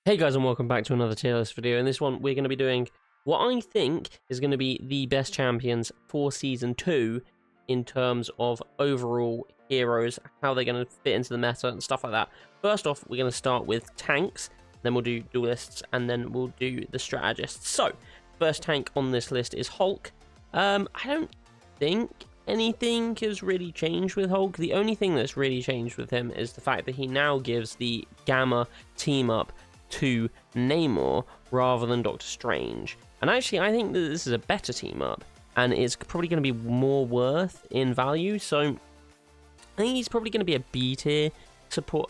Hey guys, and welcome back to another tier list video. In this one, we're going to be doing what I think is going to be the best champions for Season 2 in terms of overall heroes, how they're going to fit into the meta and stuff like that. First off, we're going to start with tanks, then we'll do duelists, and then we'll do the strategists. So, first tank on this list is Hulk. I don't think anything has really changed with Hulk. The only thing that's really changed with him is the fact that he now gives the Gamma team-up to Namor rather than Doctor Strange. And actually, I think that this is a better team up, and it's probably going to be more worth in value. So I think he's probably going to be a B tier support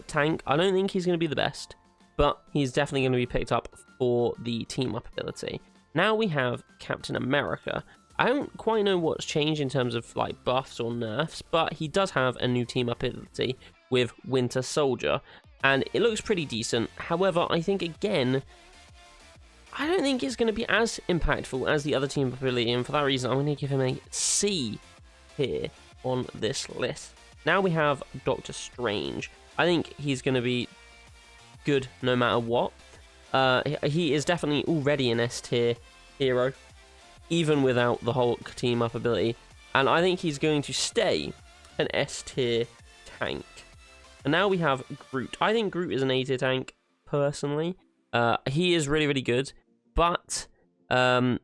tank. I don't think he's going to be the best, but he's definitely going to be picked up for the team up ability. Now we have Captain America. I don't quite know what's changed in terms of like buffs or nerfs, but he does have a new team up ability with Winter Soldier, and it looks pretty decent. However, I think again, I don't think it's going to be as impactful as the other team ability, and for that reason, I'm going to give him a C here on this list. Now we have Doctor Strange. I think he's going to be good no matter what. He is definitely already an S tier hero, even without the Hulk team up ability, and I think he's going to stay an S tier tank. And now we have Groot. I think Groot is an A tier tank, personally. He is really, really good, but to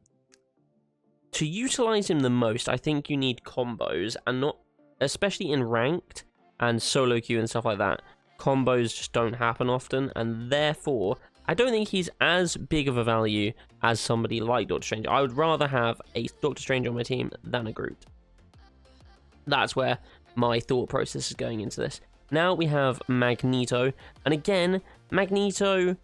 utilize him the most, I think you need combos, and not, especially in ranked and solo queue and stuff like that, combos just don't happen often, and therefore, I don't think he's as big of a value as somebody like Doctor Strange. I would rather have a Doctor Strange on my team than a Groot. That's where my thought process is going into this. Now we have Magneto, and again, Magneto,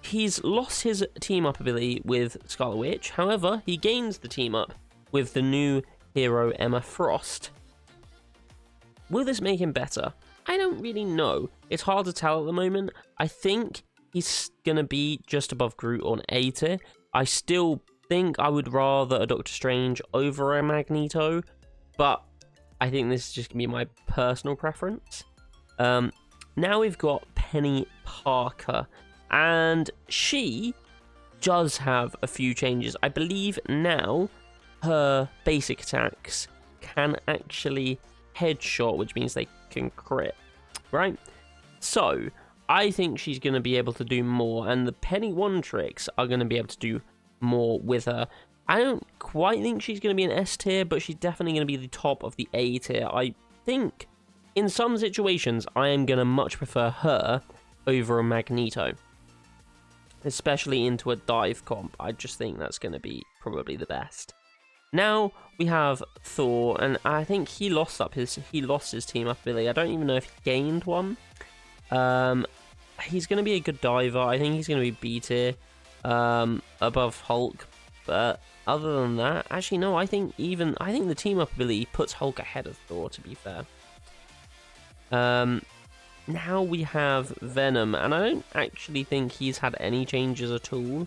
he's lost his team-up ability with Scarlet Witch. However, he gains the team-up with the new hero Emma Frost. Will this make him better? I don't really know. It's hard to tell at the moment. I think he's going to be just above Groot on A tier. I still think I would rather a Doctor Strange over a Magneto, but I think this is just going to be my personal preference. Now we've got Penny Parker, and she does have a few changes. I believe now her basic attacks can actually headshot, which means they can crit, right? So I think she's going to be able to do more, and the Penny One tricks are going to be able to do more with her. I don't quite think she's going to be an S tier, but she's definitely going to be the top of the A tier. I think in some situations, I am going to much prefer her over a Magneto, especially into a dive comp. I just think that's going to be probably the best. Now we have Thor, and I think he lost his team up ability. I don't even know if he gained one. He's going to be a good diver. I think he's going to be B tier, above Hulk, but other than that, actually no, I think the team up ability puts Hulk ahead of Thor, to be fair. Now we have Venom, and I don't actually think he's had any changes at all.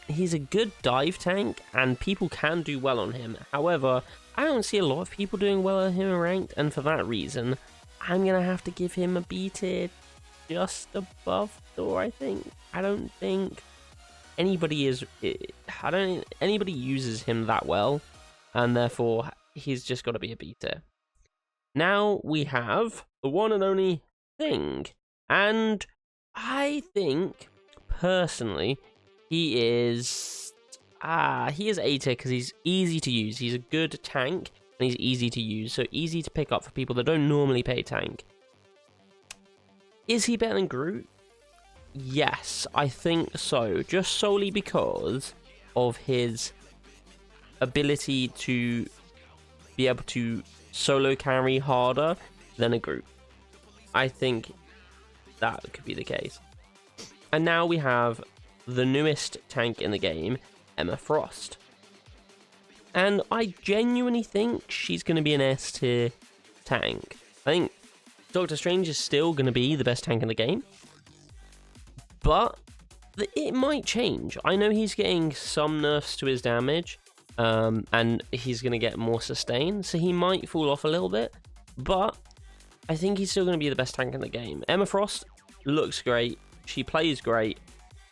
He's a good dive tank, and people can do well on him. However, I don't see a lot of people doing well on him in ranked, and for that reason, I'm gonna have to give him a B tier, just above Thor. I think. I don't think anybody uses him that well, and therefore he's just got to be a B tier. Now we have the one and only Thing, and I think personally he is A tier because he's easy to use. He's a good tank and he's easy to use, so easy to pick up for people that don't normally pay tank. Is he better than Groot? Yes, I think so, just solely because of his ability to be able to solo carry harder than a Groot. I think that could be the case. And now we have the newest tank in the game, Emma Frost. And I genuinely think she's going to be an S tier tank. I think Doctor Strange is still going to be the best tank in the game, but it might change. I know he's getting some nerfs to his damage, and he's going to get more sustain, so he might fall off a little bit, but I think he's still going to be the best tank in the game. Emma Frost, looks great, she plays great,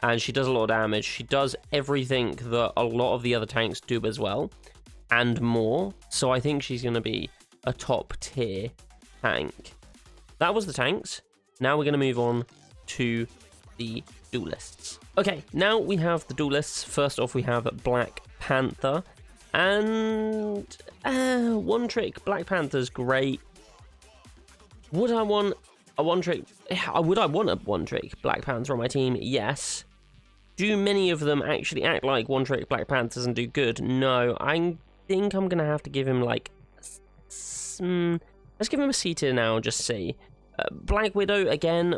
and she does a lot of damage. She does everything that a lot of the other tanks do as well, and more. So I think she's going to be a top tier tank. That was the tanks. Now we're going to move on to the duelists. Okay, now we have the duelists. First off, we have Black Panther. And one trick Black Panther's great. Would I want a one trick? Would I want a one trick Black Panther on my team? Yes. Do many of them actually act like one trick Black Panthers and do good? No. I think I'm gonna have to give him like, let's give him a C tier now and just see. Black Widow again.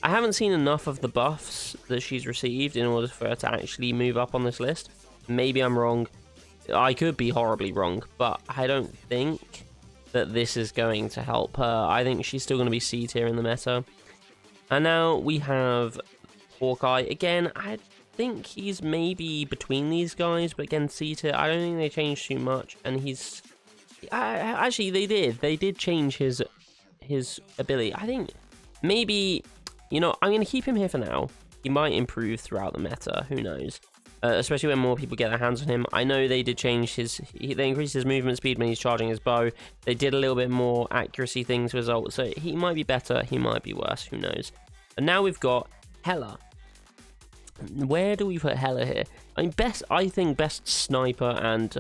I haven't seen enough of the buffs that she's received in order for her to actually move up on this list. Maybe I'm wrong. I could be horribly wrong, but I don't think that this is going to help her. I think she's still going to be C tier in the meta. And now we have Hawkeye. Again, I think he's maybe between these guys, but again, C tier. I don't think they changed too much. And he's... actually, they did. They did change his ability. I think maybe... You know, I'm going to keep him here for now. He might improve throughout the meta. Who knows? Especially when more people get their hands on him. I know they did change they increased his movement speed when he's charging his bow. They did a little bit more accuracy things result. So he might be better. He might be worse. Who knows? And now we've got Hela. Where do we put Hela here? I mean, I think best sniper and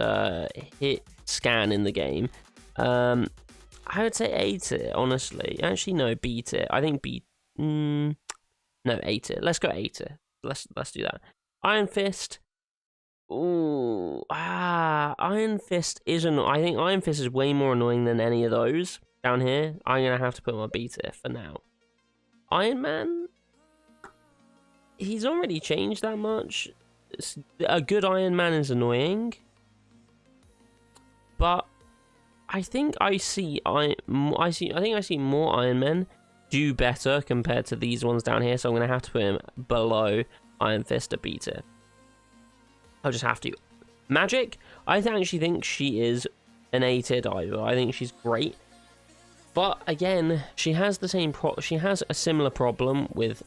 hit scan in the game. I would say A tier, honestly. Actually, no, B tier. I think B. No, A tier. Let's go A tier. Let's do that. Iron Fist. Ooh, Iron Fist isn't. I think Iron Fist is way more annoying than any of those down here. I'm gonna have to put my B tier for now. Iron Man. He's not really changed that much. A good Iron Man is annoying, but I think I see more Iron Men do better compared to these ones down here. So I'm gonna have to put him below Iron Fist, a B tier. I'll just have to. Magic, I actually think she is an A tier diver. I think she's great, but again, she has the same she has a similar problem with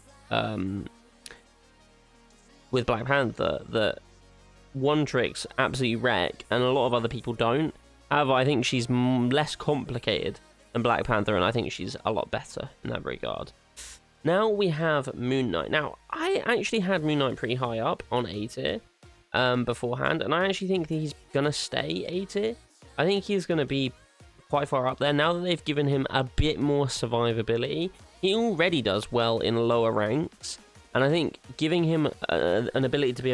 Black Panther, that one tricks absolutely wreck, and a lot of other people don't. However, I think she's less complicated than Black Panther, and I think she's a lot better in that regard. Now we have Moon Knight. Now, I actually had Moon Knight pretty high up on A tier beforehand, and I actually think that he's going to stay A tier. I think he's going to be quite far up there. Now that they've given him a bit more survivability, he already does well in lower ranks, and I think giving him an ability to be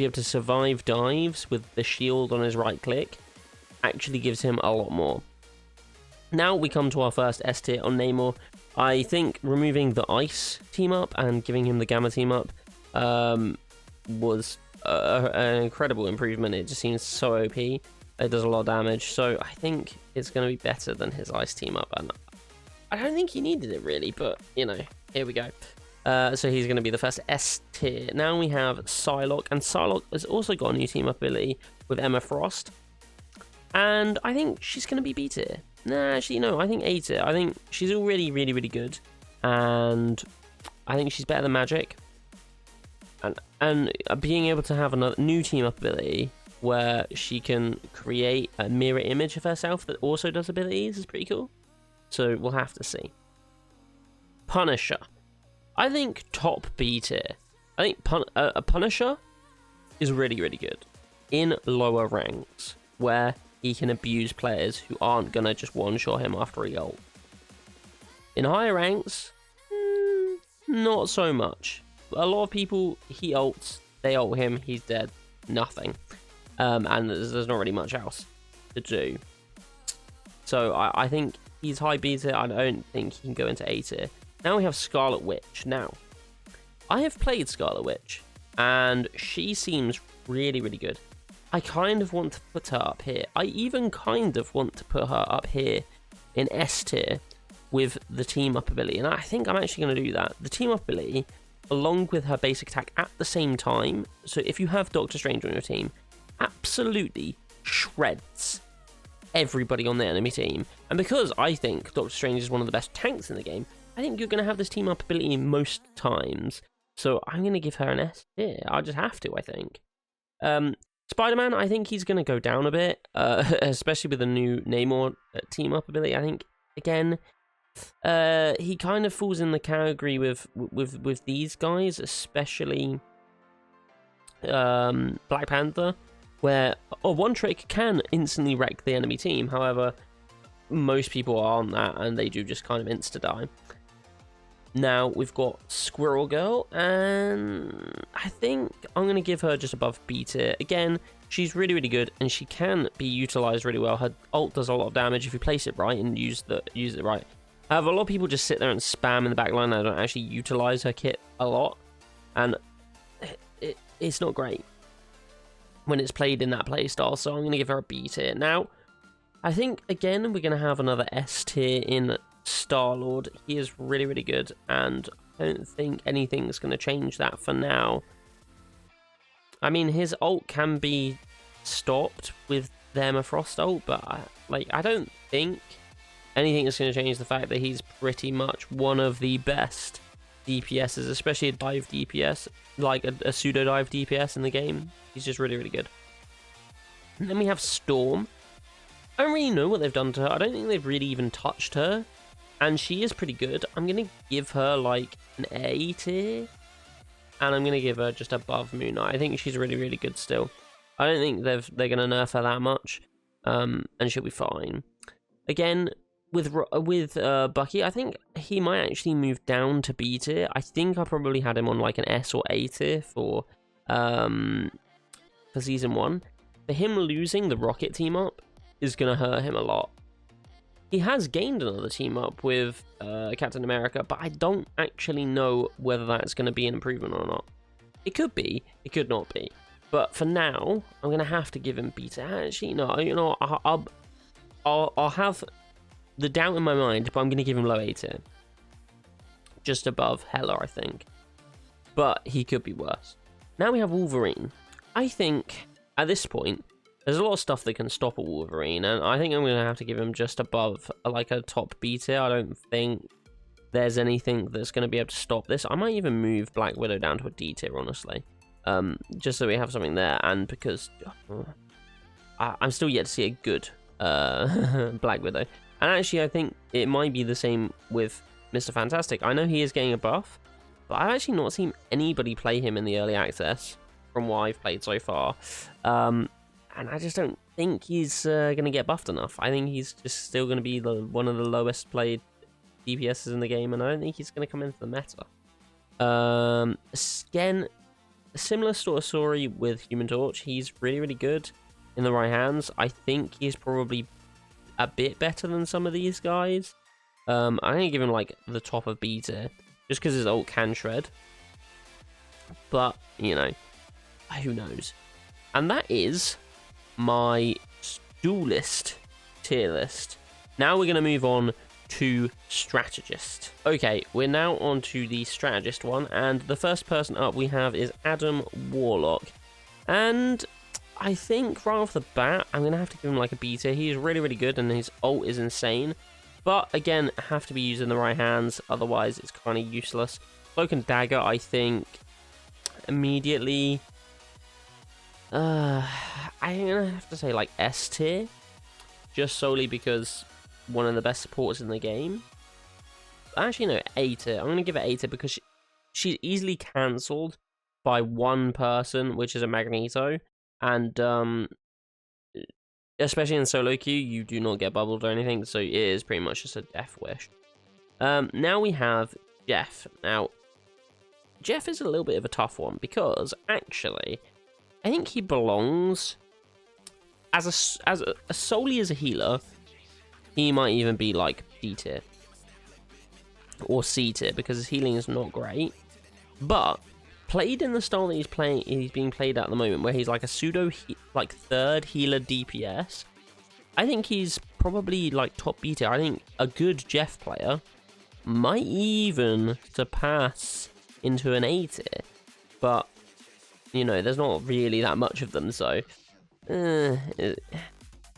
able to survive dives with the shield on his right click actually gives him a lot more. Now we come to our first S tier on Namor. I think removing the Ice team up and giving him the Gamma team up was an incredible improvement. It just seems so OP. It does a lot of damage, so I think it's going to be better than his Ice team up. And I don't think he needed it really, but you know, here we go. So he's going to be the first S tier. Now we have Psylocke, and Psylocke has also got a new team up ability with Emma Frost, and I think she's going to be B tier. Nah, actually, no, I think A tier. I think she's already really, really good, and I think she's better than Magic. And being able to have another new team up ability where she can create a mirror image of herself that also does abilities is pretty cool. So we'll have to see. Punisher. I think top B tier. I think a Punisher is really, really good in lower ranks where he can abuse players who aren't going to just one-shot him after he ult. In higher ranks, not so much. A lot of people, he ults, they ult him, he's dead, nothing. And there's not really much else to do. So I think he's high B tier. I don't think he can go into A tier. Now we have Scarlet Witch. Now, I have played Scarlet Witch, and she seems really, really good. I kind of want to put her up here. I even kind of want to put her up here in S tier with the team up ability, and I think I'm actually going to do that. The team up ability, along with her basic attack at the same time, so if you have Doctor Strange on your team, absolutely shreds everybody on the enemy team. And because I think Doctor Strange is one of the best tanks in the game, I think you're going to have this team up ability most times. So I'm going to give her an S tier. I'll just have to, I think. Spider-Man, I think he's going to go down a bit, especially with the new Namor team up ability. I think, again, he kind of falls in the category with these guys, especially Black Panther, where one trick can instantly wreck the enemy team. However, most people are on that, and they do just kind of insta-die. Now, we've got Squirrel Girl, and I think I'm going to give her just above B tier. Again, she's really, really good, and she can be utilized really well. Her ult does a lot of damage if you place it right and use it right. However, a lot of people just sit there and spam in the back line and don't actually utilize her kit a lot, and it's not great when it's played in that playstyle, so I'm going to give her a B tier. Now, I think, again, we're going to have another S tier in Star-Lord. He is really, really good, and I don't think anything's going to change that for now. I mean, his ult can be stopped with the Emma Frost ult, but I don't think anything is going to change the fact that he's pretty much one of the best DPSs, especially a dive DPS, like a pseudo dive DPS in the game. He's just really, really good. And then we have Storm. I don't really know what they've done to her. I don't think they've really even touched her, and she is pretty good. I'm going to give her like an A tier, and I'm going to give her just above Moon Knight. I think she's really, really good still. I don't think they're going to nerf her that much, and she'll be fine. Again, with Bucky, I think he might actually move down to B tier. I think I probably had him on like an S or A tier for season 1. For him losing the Rocket team up is going to hurt him a lot. He has gained another team up with Captain America, but I don't actually know whether that's going to be an improvement or not. It could be, it could not be. But for now, I'm going to have to give him B tier. Actually, no, you know, I'll have the doubt in my mind, but I'm going to give him low A tier. Just above Hela, I think. But he could be worse. Now we have Wolverine. I think, at this point, there's a lot of stuff that can stop a Wolverine, and I think I'm going to have to give him just above, like, a top B tier. I don't think there's anything that's going to be able to stop this. I might even move Black Widow down to a D tier, honestly. Just so we have something there, and because I'm still yet to see a good Black Widow. And actually, I think it might be the same with Mr. Fantastic. I know he is getting a buff, but I've actually not seen anybody play him in the early access from what I've played so far. And I just don't think he's going to get buffed enough. I think he's just still going to be one of the lowest played DPSs in the game, and I don't think he's going to come into the meta. Again, a similar sort of story with Human Torch. He's really, really good in the right hands. I think he's probably a bit better than some of these guys. I'm going to give him like the top of B tier, just because his ult can shred. But, you know, who knows? And that is my Duelist tier list. Now we're going to move on to Strategist. Okay, we're now on to the Strategist one, and the first person up we have is Adam Warlock. And I think right off the bat, I'm going to have to give him like a B tier. He's really, really good, and his ult is insane. But again, have to be used in the right hands, otherwise it's kind of useless. Cloak and Dagger, I think, immediately, I'm going to have to say like S tier, just solely because one of the best supporters in the game. Actually, no, A tier. I'm going to give it A tier because she's easily cancelled by one person, which is a Magneto. And especially in solo queue, you do not get bubbled or anything, so it is pretty much just a death wish. Now we have Jeff. Now, Jeff is a little bit of a tough one because actually, I think he belongs solely as a healer. He might even be like D tier or C tier because his healing is not great, but played in the style that he's being played at the moment, where he's like a pseudo third healer DPS, I think he's probably like top B tier. I think a good Jeff player might even surpass into an A tier, but you know, there's not really that much of them, so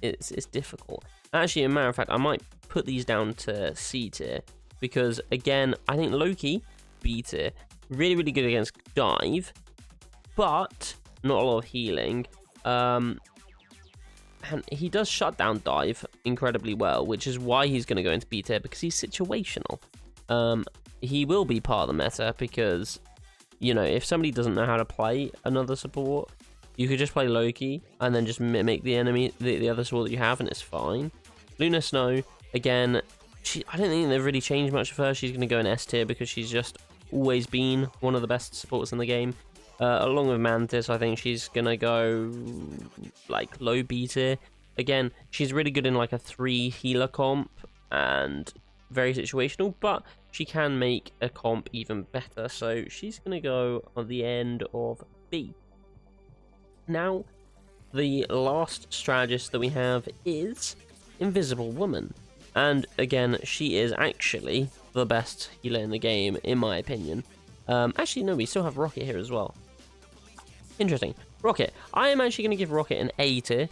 it's difficult. Actually, as a matter of fact, I might put these down to C tier because, again, I think Loki, B tier, really, really good against dive, but not a lot of healing. And he does shut down dive incredibly well, which is why he's going to go into B tier, because he's situational. He will be part of the meta because, you know, if somebody doesn't know how to play another support, you could just play Loki and then just mimic the enemy, the other support that you have, and it's fine. Luna Snow, again, I don't think they've really changed much of her. She's going to go in S tier because she's just always been one of the best supports in the game. Along with Mantis, I think she's going to go like low B tier. Again, she's really good in like a 3 healer comp and very situational, but she can make a comp even better. So she's going to go on the end of B. Now, the last strategist that we have is Invisible Woman. And again, she is actually the best healer in the game, in my opinion. Actually, no, we still have Rocket here as well. Interesting. Rocket. I am actually going to give Rocket an A tier,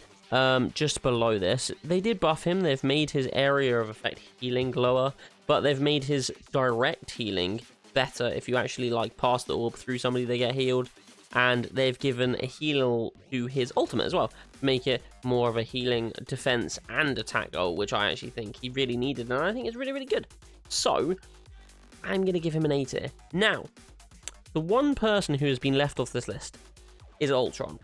just below this. They did buff him. They've made his area of effect healing lower, but they've made his direct healing better. If you actually like pass the orb through somebody, they get healed. And they've given a heal to his ultimate as well, to make it more of a healing defense and attack goal, which I actually think he really needed, and I think it's really, really good. So, I'm going to give him an A tier. Now, the one person who has been left off this list is Ultron.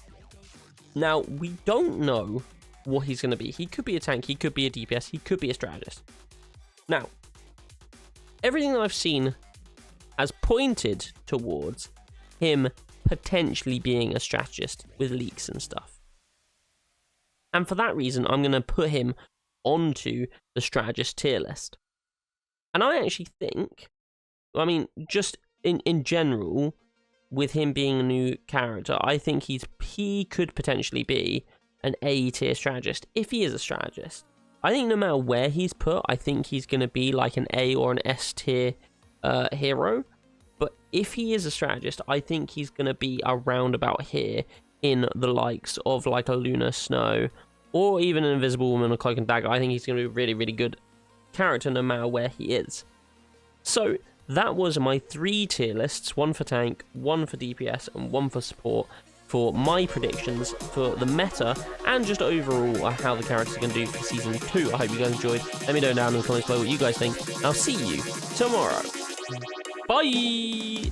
Now, we don't know what he's going to be. He could be a tank, he could be a DPS, he could be a strategist. Now, everything that I've seen has pointed towards him potentially being a strategist with leaks and stuff. And for that reason, I'm going to put him onto the strategist tier list. And I actually think, I mean, just in general, with him being a new character, I think he could potentially be an A tier strategist if he is a strategist. I think no matter where he's put, I think he's going to be like an A or an S tier hero. But if he is a strategist, I think he's going to be around about here in the likes of like a Luna Snow or even an Invisible Woman or Cloak and Dagger. I think he's going to be a really, really good character no matter where he is. So that was my 3 tier lists, 1 for tank, 1 for DPS, and 1 for support, for my predictions for the meta and just overall how the characters are going to do for Season 2. I hope you guys enjoyed. Let me know down in the comments below what you guys think. I'll see you tomorrow. Bye!